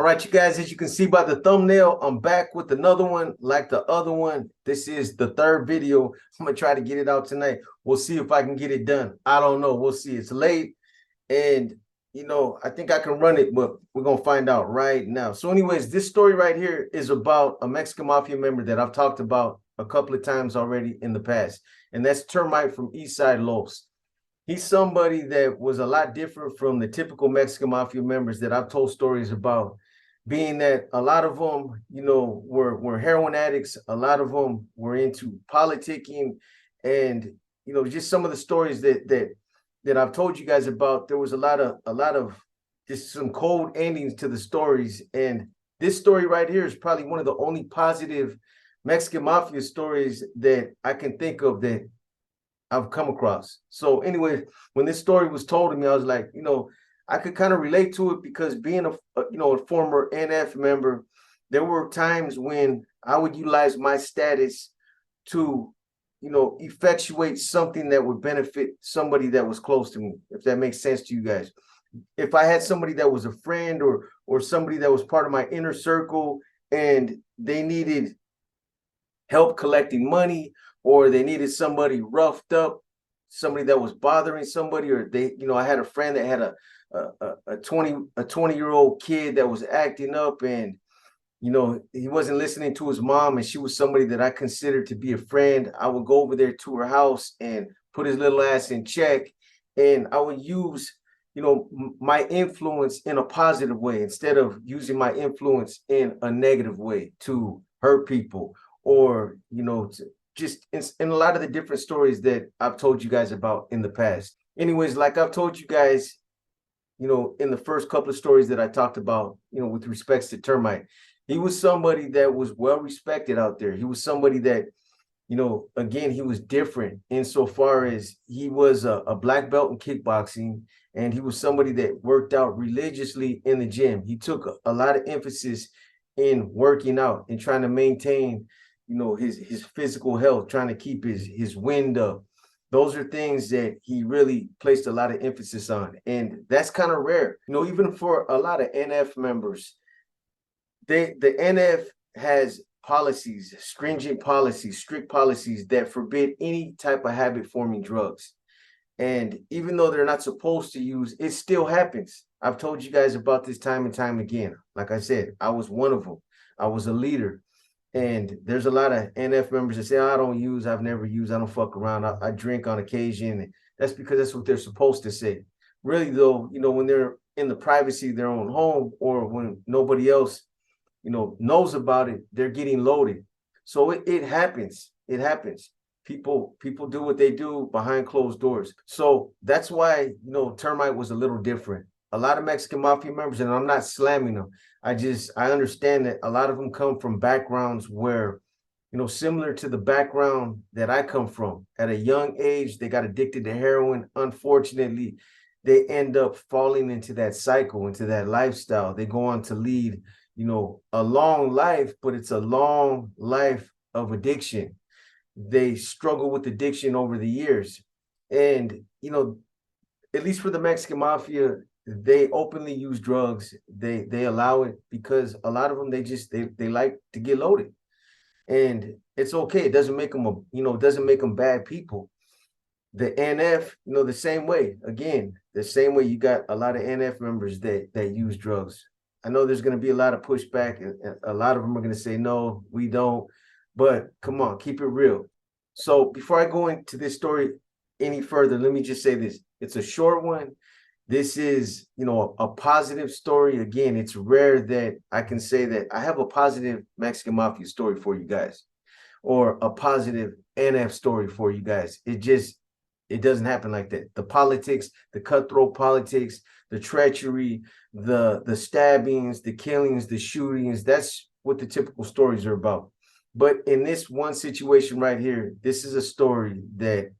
All right, you guys, as you can see by the thumbnail, I'm back with another one like the other one. This is the third video. I'm going to try to get it out tonight. We'll see if I can get it done. I don't know. We'll see. It's late and, I think I can run it, but we're going to find out right now. So anyways, this story right here is about a Mexican Mafia member that I've talked about a couple of times already in the past, and that's Termite from Eastside Los. He's somebody that was a lot different from the typical Mexican Mafia members that I've told stories about, being that a lot of them, were heroin addicts. A lot of them were into politicking, and just some of the stories that I've told you guys about. There was a lot of just some cold endings to the stories, and this story right here is probably one of the only positive Mexican Mafia stories that I can think of that I've come across. So anyway, when this story was told to me, I was like, I could kind of relate to it, because being a former NF member, there were times when I would utilize my status to, effectuate something that would benefit somebody that was close to me, if that makes sense to you guys. If I had somebody that was a friend or somebody that was part of my inner circle, and they needed help collecting money, or they needed somebody roughed up, somebody that was bothering somebody, or I had a friend that had a 20-year-old kid that was acting up, and he wasn't listening to his mom, and she was somebody that I considered to be a friend. I would go over there to her house and put his little ass in check, and I would use my influence in a positive way instead of using my influence in a negative way to hurt people, or just in a lot of the different stories that I've told you guys about in the past. Anyways, like I've told you guys, in the first couple of stories that I talked about, with respects to Termite, he was somebody that was well respected out there. He was somebody that, again, he was different insofar as he was a black belt in kickboxing, and he was somebody that worked out religiously in the gym. He took a lot of emphasis in working out and trying to maintain, his physical health, trying to keep his wind up. Those are things that he really placed a lot of emphasis on, and that's kind of rare. Even for a lot of NF members, the NF has policies, stringent policies, strict policies that forbid any type of habit forming drugs. And even though they're not supposed to use, it still happens. I've told you guys about this time and time again. Like I said, I was one of them. I was a leader. And there's a lot of NF members that say, I don't use, I've never used, I don't fuck around, I drink on occasion. And that's because that's what they're supposed to say. Really, though, when they're in the privacy of their own home, or when nobody else, knows about it, they're getting loaded. So it happens. It happens. People do what they do behind closed doors. So that's why, Termite was a little different. A lot of Mexican Mafia members, and I'm not slamming them, I understand that a lot of them come from backgrounds where, similar to the background that I come from. At a young age, they got addicted to heroin. Unfortunately, they end up falling into that cycle, into that lifestyle. They go on to lead, a long life, but it's a long life of addiction. They struggle with addiction over the years. And, at least for the Mexican Mafia, they openly use drugs. They allow it because a lot of them, they like to get loaded, and it's okay. It doesn't make them it doesn't make them bad people. The NF, the same way. Again, the same way, you got a lot of NF members that use drugs. I know there's going to be a lot of pushback, and a lot of them are going to say, no, we don't. But come on, keep it real. So before I go into this story any further, let me just say this. It's a short one. This is, a positive story. Again, it's rare that I can say that I have a positive Mexican Mafia story for you guys, or a positive NF story for you guys. It doesn't happen like that. The politics, the cutthroat politics, the treachery, the stabbings, the killings, the shootings, that's what the typical stories are about. But in this one situation right here, this is a story that,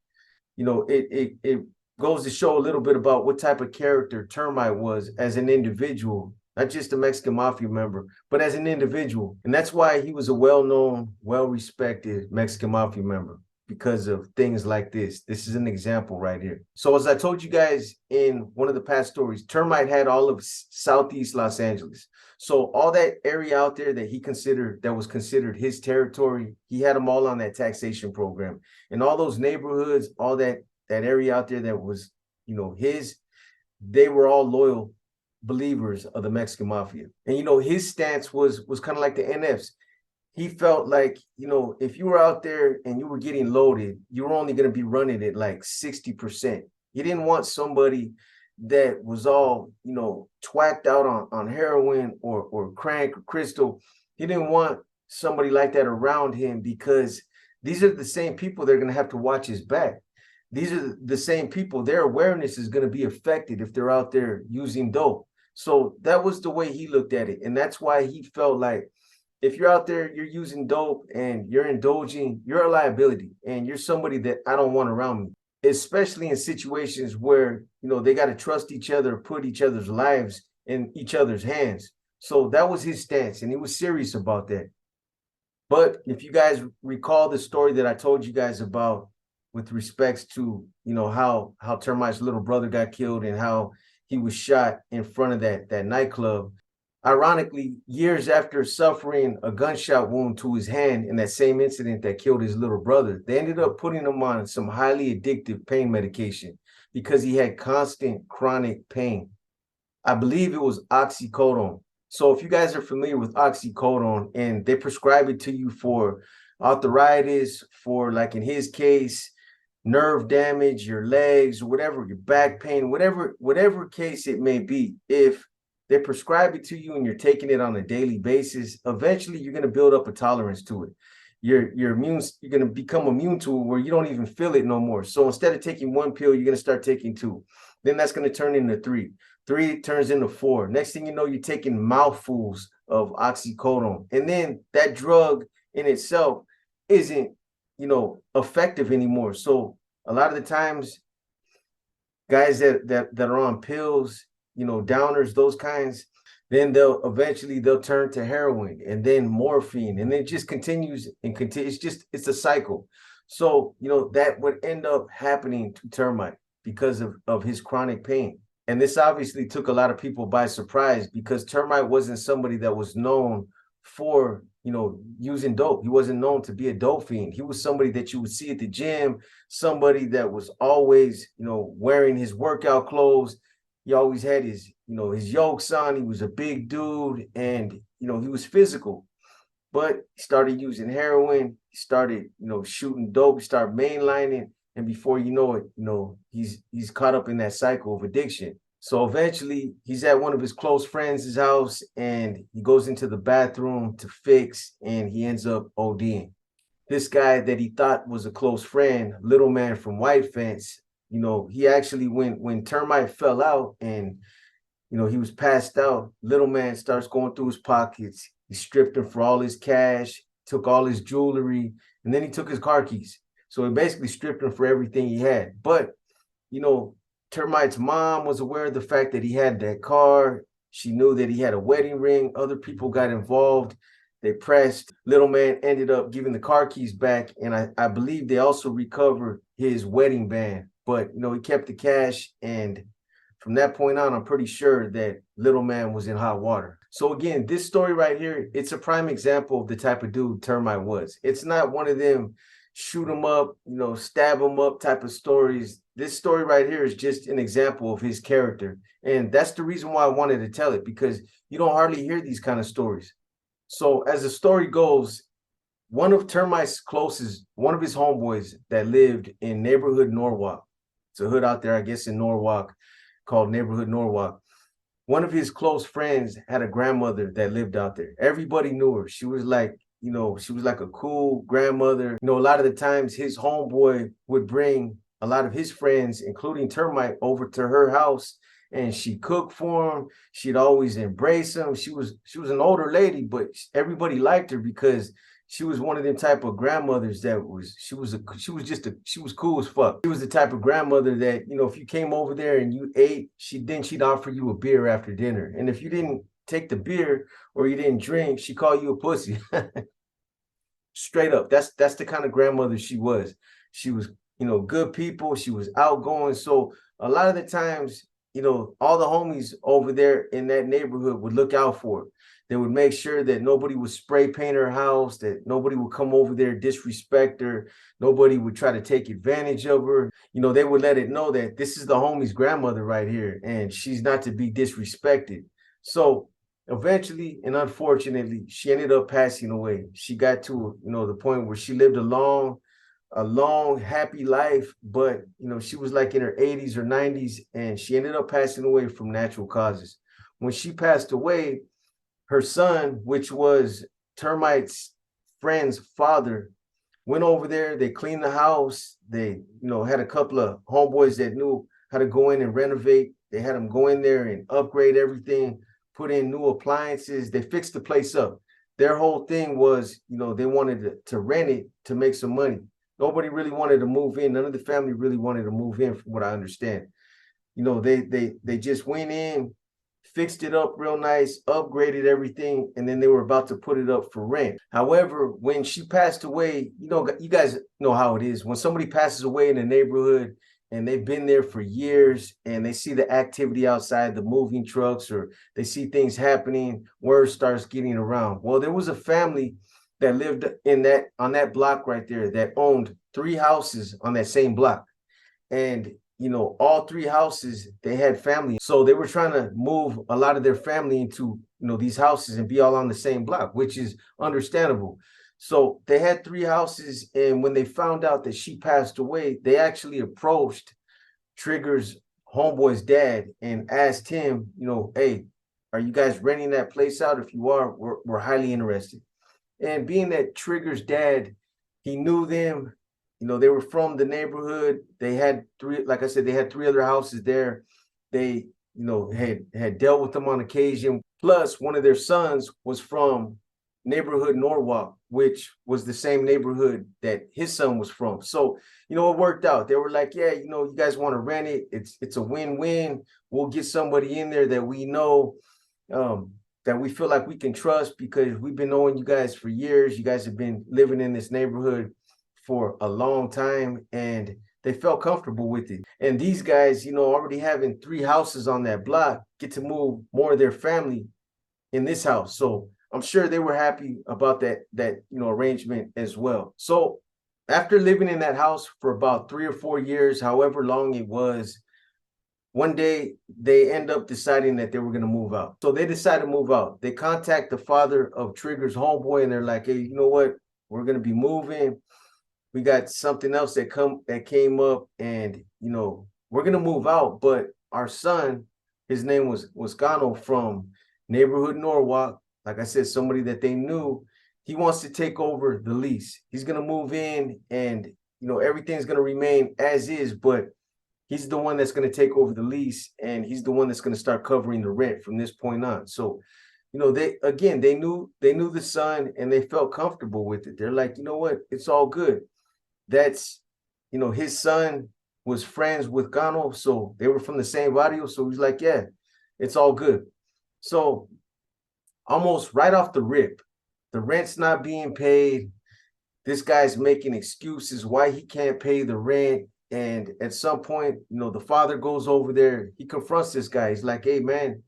it goes to show a little bit about what type of character Termite was as an individual, not just a Mexican Mafia member, but as an individual. And that's why he was a well-known, well-respected Mexican Mafia member, because of things like this. This is an example right here. So as I told you guys in one of the past stories, Termite had all of Southeast Los Angeles. So all that area out there that was considered his territory, he had them all on that taxation program. And all those neighborhoods, all that area out there that was, his, they were all loyal believers of the Mexican mafia. And his stance was kind of like the NF's. He felt like, if you were out there and you were getting loaded, you were only going to be running it like 60%. He didn't want somebody that was all, twacked out on heroin or crank or crystal. He didn't want somebody like that around him, because these are the same people that are going to have to watch his back. These are the same people, their awareness is going to be affected if they're out there using dope. So that was the way he looked at it. And that's why he felt like, if you're out there, you're using dope and you're indulging, you're a liability and you're somebody that I don't want around me, especially in situations where, they got to trust each other, put each other's lives in each other's hands. So that was his stance, and he was serious about that. But if you guys recall the story that I told you guys about with respects to, how Termite's little brother got killed and how he was shot in front of that nightclub. Ironically, years after suffering a gunshot wound to his hand in that same incident that killed his little brother, they ended up putting him on some highly addictive pain medication because he had constant chronic pain. I believe it was oxycodone. So if you guys are familiar with oxycodone and they prescribe it to you for arthritis, for, like in his case, nerve damage, your legs, whatever, your back pain, whatever case it may be, if they prescribe it to you and you're taking it on a daily basis, eventually you're going to build up a tolerance to it. You're going to become immune to it where you don't even feel it no more. So instead of taking one pill, you're going to start taking two. Then that's going to turn into three. Three turns into four. Next thing you know, you're taking mouthfuls of oxycodone. And then that drug in itself isn't, effective anymore. So a lot of the times, guys that are on pills, downers, those kinds, then they'll turn to heroin and then morphine, and it just continues and continues. It's a cycle. So, that would end up happening to Termite because of his chronic pain. And this obviously took a lot of people by surprise, because Termite wasn't somebody that was known for, using dope. He wasn't known to be a dope fiend. He was somebody that you would see at the gym, somebody that was always, wearing his workout clothes. He always had his, his yokes on. He was a big dude, and, he was physical. But he started using heroin. He started, shooting dope. He started mainlining. And before you know it, he's caught up in that cycle of addiction. So eventually he's at one of his close friends' house, and he goes into the bathroom to fix, and he ends up ODing. This guy that he thought was a close friend, little man from White Fence, he actually, when Termite fell out and, he was passed out, little man starts going through his pockets. He stripped him for all his cash, took all his jewelry, and then he took his car keys. So he basically stripped him for everything he had. But, Termite's mom was aware of the fact that he had that car. She knew that he had a wedding ring. Other people got involved. They pressed. Little man ended up giving the car keys back. And I believe they also recovered his wedding band. But, he kept the cash. And from that point on, I'm pretty sure that little man was in hot water. So again, this story right here, it's a prime example of the type of dude Termite was. It's not one of them shoot him up, stab him up type of stories. This story right here is just an example of his character. And that's the reason why I wanted to tell it, because you don't hardly hear these kind of stories. So as the story goes, one of Termite's closest, one of his homeboys that lived in neighborhood Norwalk, it's a hood out there, I guess, in Norwalk, called neighborhood Norwalk. One of his close friends had a grandmother that lived out there. Everybody knew her. She was like, she was like a cool grandmother. A lot of the times his homeboy would bring a lot of his friends, including Termite, over to her house, and she cooked for him. She'd always embrace him. She was an older lady, but everybody liked her because she was one of them type of grandmothers that she was cool as fuck. She was the type of grandmother that, if you came over there and you ate, she'd offer you a beer after dinner. And if you didn't take the beer or you didn't drink, she called you a pussy. Straight up. That's the kind of grandmother she was. She was, good people. She was outgoing. So a lot of the times all the homies over there in that neighborhood would look out for her. They would make sure that nobody would spray paint her house, that nobody would come over there, disrespect her. Nobody would try to take advantage of her. They would let it know that this is the homie's grandmother right here, and she's not to be disrespected. So eventually, and unfortunately, she ended up passing away. She got to, the point where she lived a long, happy life, but she was like in her 80s or 90s, and she ended up passing away from natural causes. When she passed away, her son, which was Termite's friend's father, went over there. They cleaned the house. They, had a couple of homeboys that knew how to go in and renovate. They had them go in there and upgrade everything, put in new appliances. They fixed the place up. Their whole thing was, they wanted to rent it to make some money. Nobody really wanted to move in. None of the family really wanted to move in, from what I understand. They just went in, fixed it up real nice, upgraded everything, and then they were about to put it up for rent. However, when she passed away, you guys know how it is. When somebody passes away in a neighborhood and they've been there for years and they see the activity outside, the moving trucks, or they see things happening, word starts getting around. Well, there was a family that lived on that block right there that owned 3 houses on that same block. And all 3 houses, they had family. So they were trying to move a lot of their family into, these houses and be all on the same block, which is understandable. So they had 3 houses. And when they found out that she passed away, they actually approached Trigger's homeboy's dad and asked him, hey, are you guys renting that place out? If you are, we're highly interested. And being that Trigger's dad, he knew them. They were from the neighborhood. They had 3, like I said, they had 3 other houses there. They, had dealt with them on occasion. Plus, one of their sons was from neighborhood Norwalk, which was the same neighborhood that his son was from. So, it worked out. They were like, yeah, you guys want to rent it. It's a win-win. We'll get somebody in there that we know, that we feel like we can trust, because we've been knowing you guys for years. You guys have been living in this neighborhood for a long time, and they felt comfortable with it. And these guys, already having 3 houses on that block, get to move more of their family in this house. So I'm sure they were happy about that arrangement as well. So after living in that house for about 3 or 4 years, however long it was, one day they end up deciding that they were going to move out. So they decide to move out. They contact the father of Trigger's homeboy, and they're like, hey, you know what? We're going to be moving. We got something else that came up, and we're gonna move out. But our son, his name was Gano, from neighborhood Norwalk. Like I said, somebody that they knew. He wants to take over the lease. He's gonna move in, and everything's gonna remain as is. But he's the one that's gonna take over the lease, and he's the one that's gonna start covering the rent from this point on. So they knew the son, and they felt comfortable with it. They're like, you know what, it's all good. That's, his son was friends with Gano, so they were from the same barrio. So he's like, yeah, it's all good. So almost right off the rip, the rent's not being paid. This guy's making excuses why he can't pay the rent. And at some point, the father goes over there. He confronts this guy. He's like, hey, man,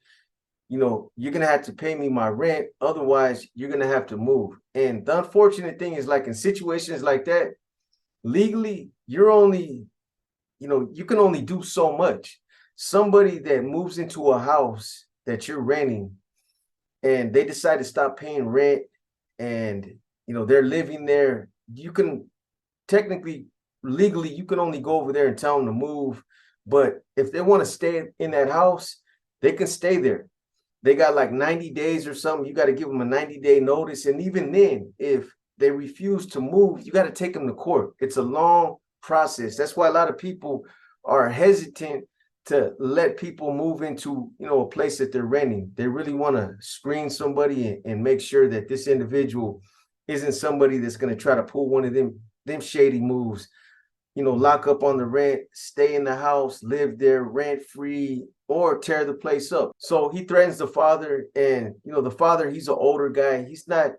you're going to have to pay me my rent. Otherwise, you're going to have to move. And the unfortunate thing is, like, in situations like that, legally, you're only, you can only do so much. Somebody that moves into a house that you're renting and they decide to stop paying rent, and, they're living there, you can technically, legally, you can only go over there and tell them to move. But if they want to stay in that house, they can stay there. They got like 90 days or something. You got to give them a 90-day notice. And even then, if they refuse to move, you got to take them to court. It's a long process. That's why a lot of people are hesitant to let people move into, a place that they're renting. They really want to screen somebody and make sure that this individual isn't somebody that's going to try to pull one of them shady moves, lock up on the rent, stay in the house, live there rent free, or tear the place up. So he threatens the father, and the father, he's an older guy. He's not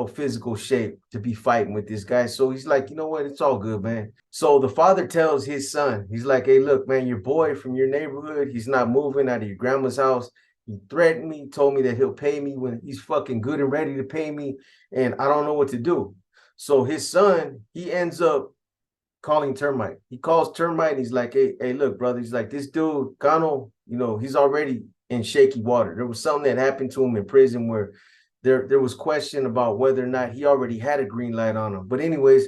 physical shape to be fighting with this guy. So he's like, you know what? It's all good, man. So the father tells his son, he's like, hey, look, man, your boy from your neighborhood, he's not moving out of your grandma's house. He threatened me, told me that he'll pay me when he's fucking good and ready to pay me. And I don't know what to do. So his son, he ends up calling Termite. He calls Termite and he's like, hey, look, brother. He's like, this dude, Gano, he's already in shaky water. There was something that happened to him in prison where there was question about whether or not he already had a green light on him. But anyways,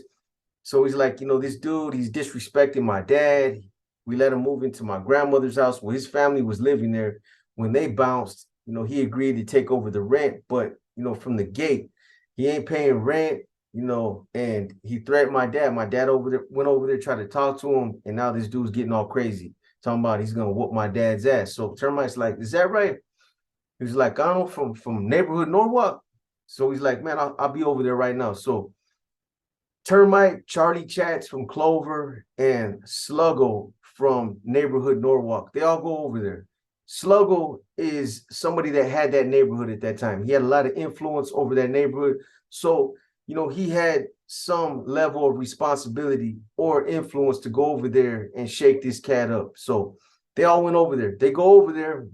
so he's like, this dude, he's disrespecting my dad. We let him move into my grandmother's house. Well, his family was living there. When they bounced, he agreed to take over the rent. But, from the gate, he ain't paying rent, and he threatened my dad. My dad went over there, tried to talk to him. And now this dude's getting all crazy, talking about he's going to whoop my dad's ass. So Termite's like, is that right? He was like, I don't know, from neighborhood Norwalk. So he's like, man, I'll be over there right now. So Termite, Charlie Chats from Clover, and Sluggo from neighborhood Norwalk, they all go over there. Sluggo is somebody that had that neighborhood at that time. He had a lot of influence over that neighborhood. So, he had some level of responsibility or influence to go over there and shake this cat up. So they all went over there. They go over there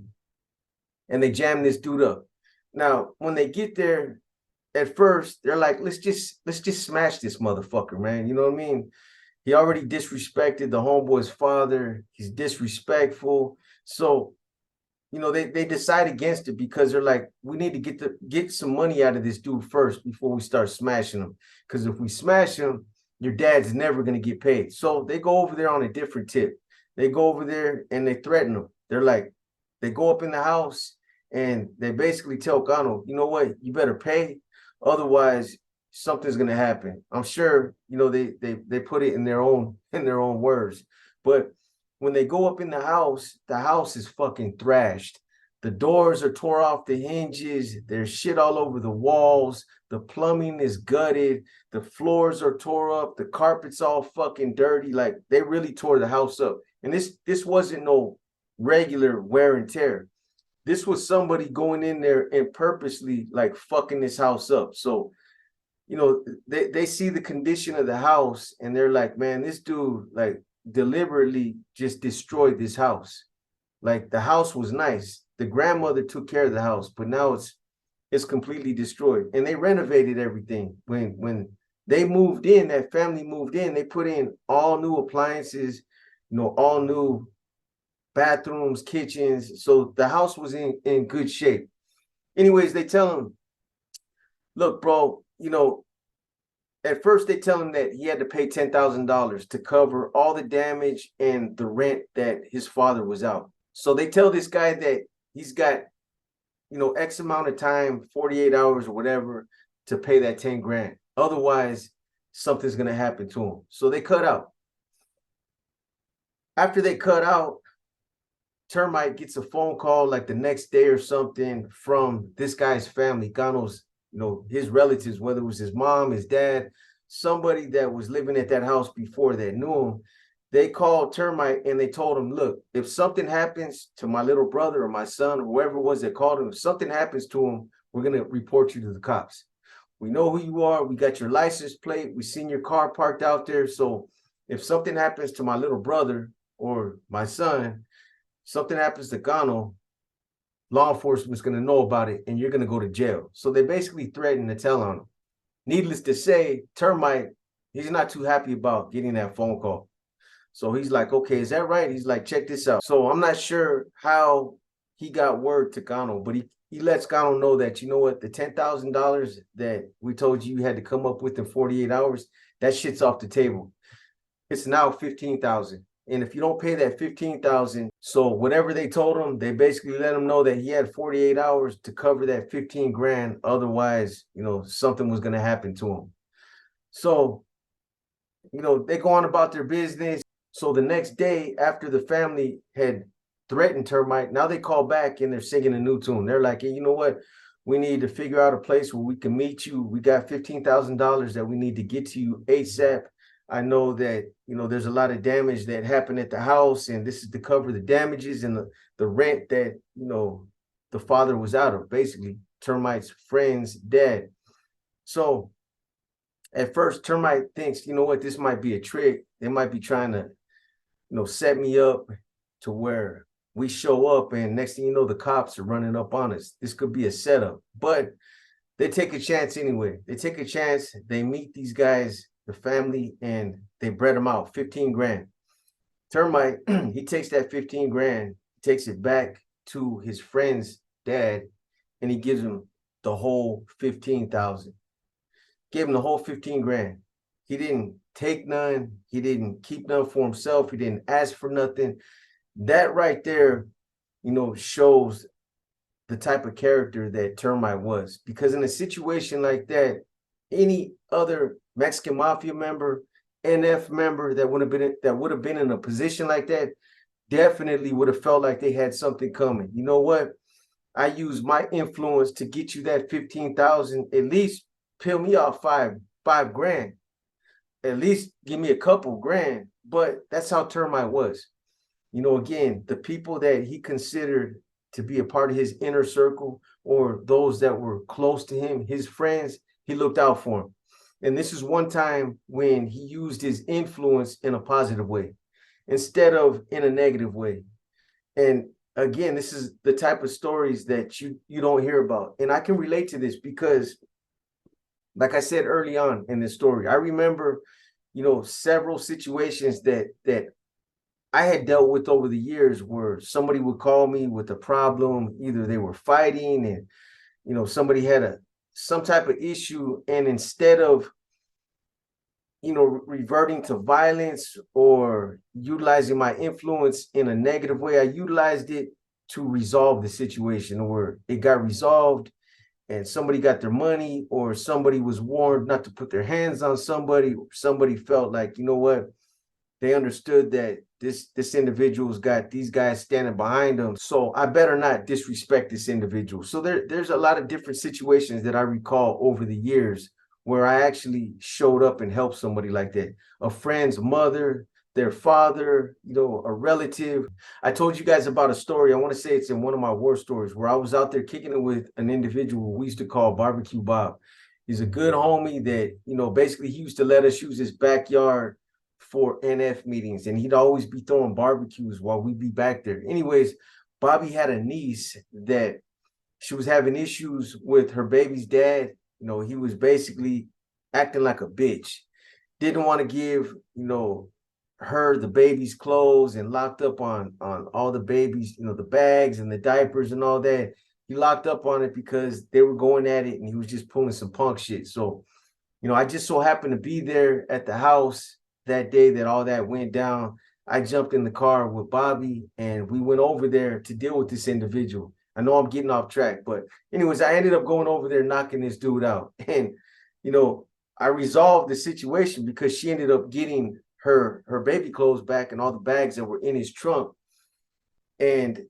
and they jam this dude up. Now, when they get there, at first, they're like, let's just smash this motherfucker, man. You know what I mean? He already disrespected the homeboy's father. He's disrespectful. So, they decide against it because they're like, we need to get some money out of this dude first before we start smashing him. Because if we smash him, your dad's never going to get paid. So they go over there on a different tip. They go over there and they threaten him. They're like, they go up in the house and they basically tell Gano, you know what, you better pay. Otherwise, something's gonna happen. I'm sure, they put it in their own words. But when they go up in the house is fucking thrashed. The doors are tore off the hinges. There's shit all over the walls. The plumbing is gutted. The floors are tore up. The carpet's all fucking dirty. Like they really tore the house up. And this wasn't no regular wear and tear. This was somebody going in there and purposely like fucking this house up. So, they see the condition of the house and they're like, man, this dude like deliberately just destroyed this house. Like the house was nice. The grandmother took care of the house, but now it's completely destroyed. And they renovated everything. When they moved in, that family moved in, they put in all new appliances, all new bathrooms, kitchens. So the house was in good shape. Anyways, they tell him, look, bro, at first they tell him that he had to pay $10,000 to cover all the damage and the rent that his father was out. So they tell this guy that he's got, X amount of time, 48 hours or whatever, to pay that 10 grand. Otherwise, something's going to happen to him. So they cut out. After they cut out, Termite gets a phone call like the next day or something from this guy's family, Gano's, his relatives, whether it was his mom, his dad, somebody that was living at that house before that knew him. They called Termite and they told him, look, if something happens to my little brother or my son or whoever it was that called him, if something happens to him, we're going to report you to the cops. We know who you are. We got your license plate. We seen your car parked out there. So if something happens to my little brother or my son, something happens to Gano, law enforcement's going to know about it and you're going to go to jail. So they basically threatened to tell on him. Needless to say, Termite, he's not too happy about getting that phone call. So he's like, okay, is that right? He's like, check this out. So I'm not sure how he got word to Gano, but he lets Gano know that, you know what, the $10,000 that we told you had to come up with in 48 hours, that shit's off the table. It's now 15,000. And if you don't pay that 15,000, so whatever they told him, they basically let him know that he had 48 hours to cover that 15 grand. Otherwise, something was going to happen to him. So, they go on about their business. So the next day after the family had threatened Termite, now they call back and they're singing a new tune. They're like, hey, you know what? We need to figure out a place where we can meet you. We got $15,000 that we need to get to you ASAP. I know that, there's a lot of damage that happened at the house, and this is to cover the damages and the rent that, the father was out of, basically Termite's friend's dad. So at first, Termite thinks, you know what, this might be a trick. They might be trying to, set me up to where we show up and next thing you know, the cops are running up on us. This could be a setup, but they take a chance anyway. They take a chance. They meet these guys, the family, and they bread them out 15 grand. Termite, he takes that 15 grand, takes it back to his friend's dad, and he gives him the whole 15,000. Gave him the whole 15 grand. He didn't take none. He didn't keep none for himself. He didn't ask for nothing. That right there, shows the type of character that Termite was. Because in a situation like that, any other Mexican mafia member, NF member that would have been in a position like that, definitely would have felt like they had something coming. You know what? I use my influence to get you that 15,000. At least peel me off five grand. At least give me a couple grand. But that's how Termite was. Again, the people that he considered to be a part of his inner circle or those that were close to him, his friends, he looked out for them. And this is one time when he used his influence in a positive way instead of in a negative way. And again, this is the type of stories that you don't hear about. And I can relate to this because, like I said early on in this story, I remember, several situations that I had dealt with over the years where somebody would call me with a problem. Either they were fighting and, somebody had some type of issue. And instead of, reverting to violence or utilizing my influence in a negative way, I utilized it to resolve the situation, or it got resolved and somebody got their money, or somebody was warned not to put their hands on somebody. Somebody felt like, you know what, they understood that this individual's got these guys standing behind them, so I better not disrespect this individual. So there's a lot of different situations that I recall over the years where I actually showed up and helped somebody like that. A friend's mother, their father, a relative. I told you guys about a story. I want to say it's in one of my war stories where I was out there kicking it with an individual we used to call Barbecue Bob. He's a good homie that, basically he used to let us use his backyard for NF meetings, and he'd always be throwing barbecues while we'd be back there. Anyways, Bobby had a niece that she was having issues with her baby's dad. He was basically acting like a bitch. Didn't want to give, her the baby's clothes, and locked up on all the babies, the bags and the diapers and all that. He locked up on it because they were going at it and he was just pulling some punk shit. So, I just so happened to be there at the house that day that all that went down. I jumped in the car with Bobby and we went over there to deal with this individual. I know I'm getting off track, but anyways, I ended up going over there, knocking this dude out. And, I resolved the situation because she ended up getting her baby clothes back and all the bags that were in his trunk. And,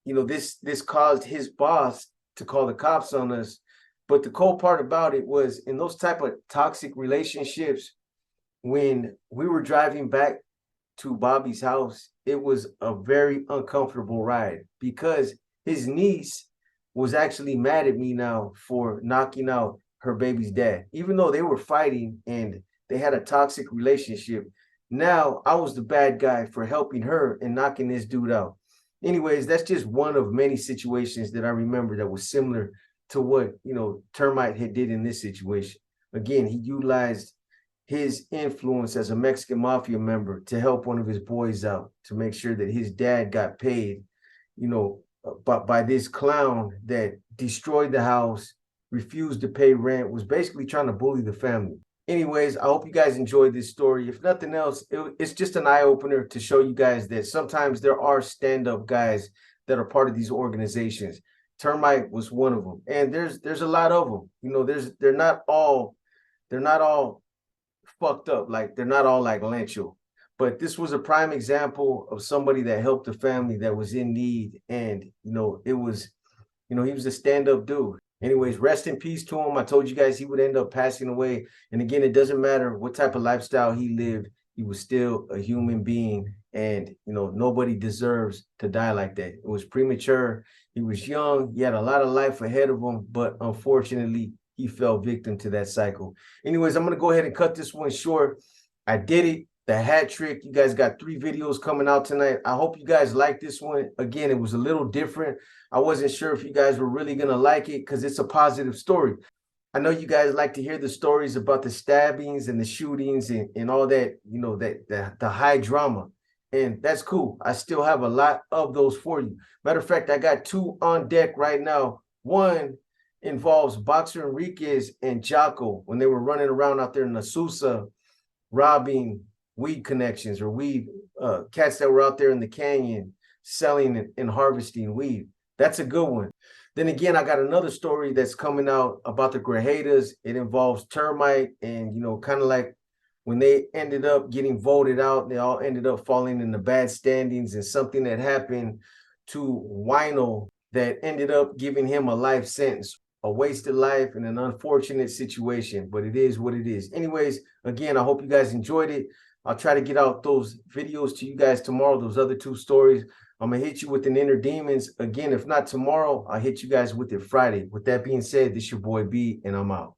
this caused his boss to call the cops on us. But the cool part about it was, in those type of toxic relationships, when we were driving back to Bobby's house, it was a very uncomfortable ride because his niece was actually mad at me now for knocking out her baby's dad. Even though they were fighting and they had a toxic relationship, now I was the bad guy for helping her and knocking this dude out. Anyways, that's just one of many situations that I remember that was similar to what, Termite had did in this situation. Again, he utilized his influence as a Mexican mafia member to help one of his boys out, to make sure that his dad got paid, by this clown that destroyed the house, refused to pay rent, was basically trying to bully the family. Anyways, I hope you guys enjoyed this story. If nothing else, it's just an eye-opener to show you guys that sometimes there are stand-up guys that are part of these organizations. Termite was one of them, and there's a lot of them. They're not all fucked up. Like, they're not all like Lancho. But this was a prime example of somebody that helped a family that was in need. And, it was, he was a stand-up dude. Anyways, rest in peace to him. I told you guys he would end up passing away. And again, it doesn't matter what type of lifestyle he lived. He was still a human being. And, nobody deserves to die like that. It was premature. He was young. He had a lot of life ahead of him. But unfortunately, he fell victim to that cycle. Anyways, I'm going to go ahead and cut this one short. I did it. The hat trick. You guys got 3 videos coming out tonight. I hope you guys like this one. Again, it was a little different. I wasn't sure if you guys were really going to like it because it's a positive story. I know you guys like to hear the stories about the stabbings and the shootings and all that, you know, the high drama. And that's cool. I still have a lot of those for you. Matter of fact, I got 2 on deck right now. One involves Boxer Enriquez and Jocko when they were running around out there in Azusa, robbing weed connections or weed cats that were out there in the canyon selling and harvesting weed. That's a good one. Then again, I got another story that's coming out about the Grajedas. It involves Termite and, you know, kind of like when they ended up getting voted out, they all ended up falling in the bad standings, and something that happened to Wino that ended up giving him a life sentence, a wasted life and an unfortunate situation, but it is what it is. Anyways, again, I hope you guys enjoyed it. I'll try to get out those videos to you guys tomorrow, those other 2 stories. I'm going to hit you with an Inner Demons. Again, if not tomorrow, I'll hit you guys with it Friday. With that being said, this is your boy B, and I'm out.